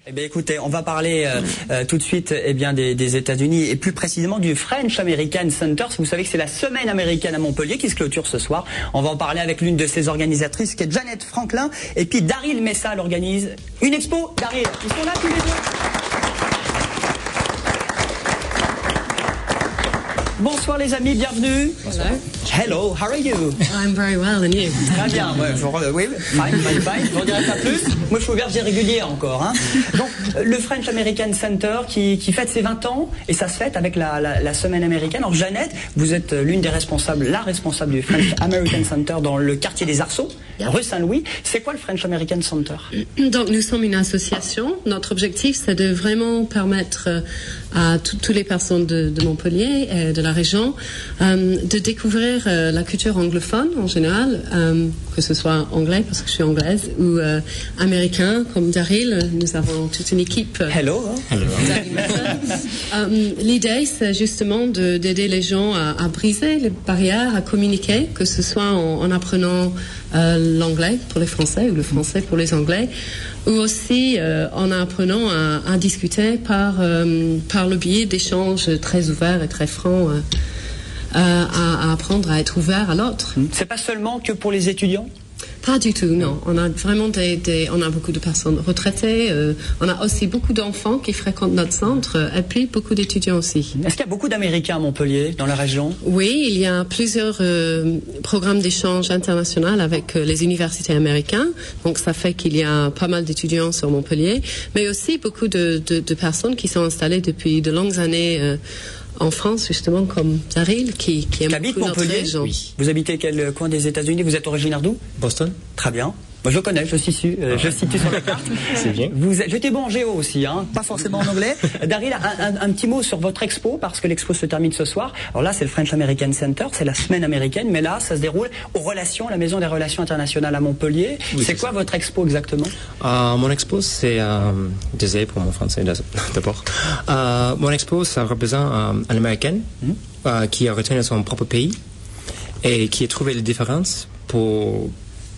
Eh bien, écoutez, on va parler tout de suite des États-Unis et plus précisément du French American Center. Vous savez que c'est la semaine américaine à Montpellier qui se clôture ce soir. On va en parler avec l'une de ses organisatrices qui est Janet Franklin et puis Daryl Messal organise une expo. Daryl, ils sont là tous les deux. Bonsoir les amis, bienvenue. Bonsoir. Hello, how are you? I'm very well, and you? Très bien, oui, fine. Je ne dirai pas plus. Moi, je suis auberger régulier encore. Hein. Donc, le French American Center qui fête ses 20 ans, et ça se fête avec la semaine américaine. Alors, Jeannette, vous êtes l'une des responsables, la responsable du French American Center dans le quartier des Arceaux, rue Saint-Louis. C'est quoi le French American Center? Donc, nous sommes une association. Notre objectif, c'est de vraiment permettre à toutes les personnes de Montpellier et de la région de découvrir la culture anglophone en général, que ce soit anglais parce que je suis anglaise ou américain comme Daryl. Nous avons toute une équipe. Hello. L'idée, c'est justement d'aider les gens à briser les barrières, à communiquer, que ce soit en apprenant l'anglais pour les Français ou le français pour les Anglais, ou aussi en apprenant à discuter par le biais d'échanges très ouverts et très francs, à apprendre à être ouvert à l'autre. C'est pas seulement que pour les étudiants? Pas du tout, non. On a vraiment on a beaucoup de personnes retraitées. On a aussi beaucoup d'enfants qui fréquentent notre centre, et puis beaucoup d'étudiants aussi. Est-ce qu'il y a beaucoup d'Américains à Montpellier, dans la région? Oui, il y a plusieurs programmes d'échange international avec les universités américaines. Donc ça fait qu'il y a pas mal d'étudiants sur Montpellier, mais aussi beaucoup de personnes qui sont installées depuis de longues années en France, justement, comme Daryl, qui aime beaucoup notre région. Oui. Vous habitez quel coin des États-Unis? Vous êtes originaire d'où? Boston. Très bien. Moi, je connais, je situe sur la carte. C'est bien. J'étais bon en géo aussi, hein, pas forcément en anglais. Daryl, un petit mot sur votre expo, parce que l'expo se termine ce soir. Alors là, c'est le French American Center, c'est la semaine américaine, mais là, ça se déroule aux relations, la Maison des Relations Internationales à Montpellier. Oui, c'est quoi votre expo exactement? Mon expo, c'est... désolé pour mon français d'abord. Mon expo, ça représente un Américain qui a retourné à son propre pays et qui a trouvé les différences pour...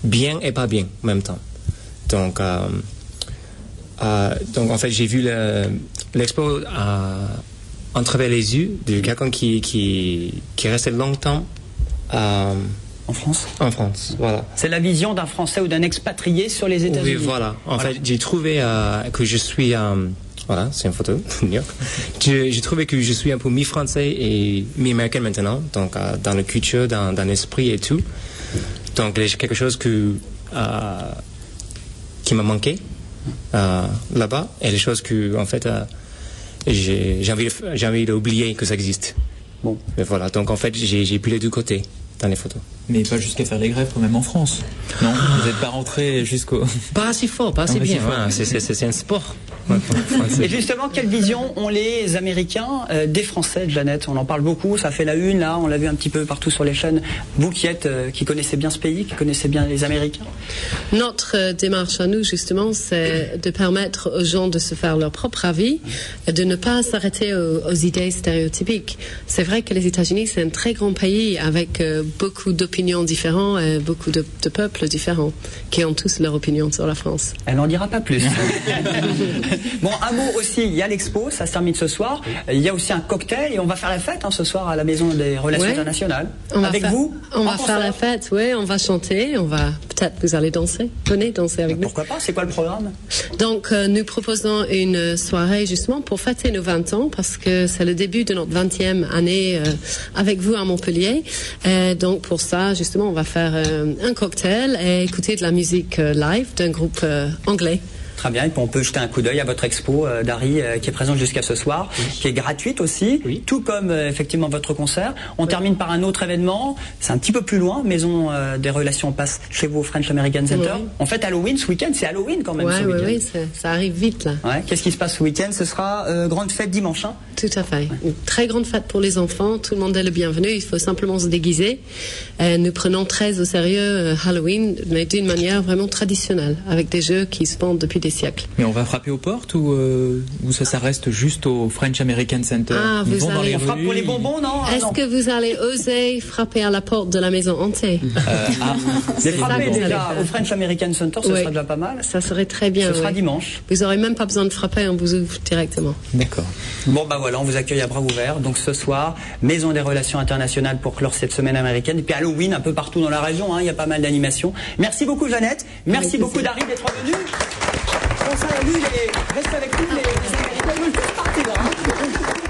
bien et pas bien en même temps. Donc en fait, j'ai vu l'expo en travers les yeux de quelqu'un qui est resté longtemps en France. En France, voilà. C'est la vision d'un Français ou d'un expatrié sur les États-Unis. Oui, voilà. En fait, j'ai trouvé que je suis... voilà, c'est une photo. J'ai trouvé que je suis un peu mi-français et mi-américain maintenant, donc dans la culture, dans l'esprit et tout. Donc, il y a quelque chose qui m'a manqué là-bas, et les choses que, en fait, j'ai envie d'oublier que ça existe. Bon. Mais voilà, donc en fait, j'ai pu les deux côtés dans les photos. Mais pas jusqu'à faire les grèves quand même en France. Non, vous n'êtes pas rentré jusqu'au... Pas assez fort, pas assez bien. Voilà, c'est un sport. Et justement, quelle vision ont les Américains des Français, Jeannette? On en parle beaucoup, ça fait la une, là, on l'a vu un petit peu partout sur les chaînes. Vous qui connaissez bien ce pays, qui connaissez bien les Américains? Notre démarche à nous, justement, c'est de permettre aux gens de se faire leur propre avis, de ne pas s'arrêter aux idées stéréotypiques. C'est vrai que les États-Unis, c'est un très grand pays avec beaucoup d'opinions différentes et beaucoup de peuples différents qui ont tous leur opinion sur la France. Elle n'en dira pas plus. Bon, un mot aussi, il y a l'expo, ça se termine ce soir. Il y a aussi un cocktail et on va faire la fête ce soir à la Maison des Relations Internationales. Avec vous? On va faire la fête, oui, on va chanter, peut-être vous allez danser. Venez danser avec nous. Pourquoi pas? C'est quoi le programme? Donc, nous proposons une soirée justement pour fêter nos 20 ans parce que c'est le début de notre 20e année avec vous à Montpellier. Et donc, pour ça, justement, on va faire un cocktail et écouter de la musique live d'un groupe anglais. Très bien, et puis on peut jeter un coup d'œil à votre expo, Dari, qui est présente jusqu'à ce soir, qui est gratuite aussi, tout comme effectivement votre concert. On termine par un autre événement, c'est un petit peu plus loin, Maison des Relations passe chez vous au French American Center. En fait, Halloween ce week-end, c'est Halloween quand même ce week-end. Oui, ça arrive vite là. Qu'est-ce qui se passe ce week-end? Ce sera grande fête dimanche, hein? Tout à fait. Une très grande fête pour les enfants, tout le monde est le bienvenu, il faut simplement se déguiser. Nous prenons très au sérieux Halloween, mais d'une manière vraiment traditionnelle, avec des jeux qui se vendent depuis des des siècles. Mais on va frapper aux portes ou ça reste juste au French American Center? Ils vont dans les On frappe rues, pour les bonbons, non? Est-ce que vous allez oser frapper à la porte de la maison hantée? C'est frapper ça, vous déjà allez au French American Center, ce Oui. sera déjà pas mal. Ça serait très bien. Ce sera oui. dimanche. Vous n'aurez même pas besoin de frapper, on vous ouvre directement. D'accord. Bon, bah voilà, on vous accueille à bras ouverts. Donc ce soir, Maison des Relations Internationales pour clore cette semaine américaine. Et puis Halloween un peu partout dans la région, hein, il y a pas mal d'animations. Merci beaucoup Jeannette. Merci beaucoup Dari d'être venu. On salue reste avec nous, les Américains veulent tous partir. Hein.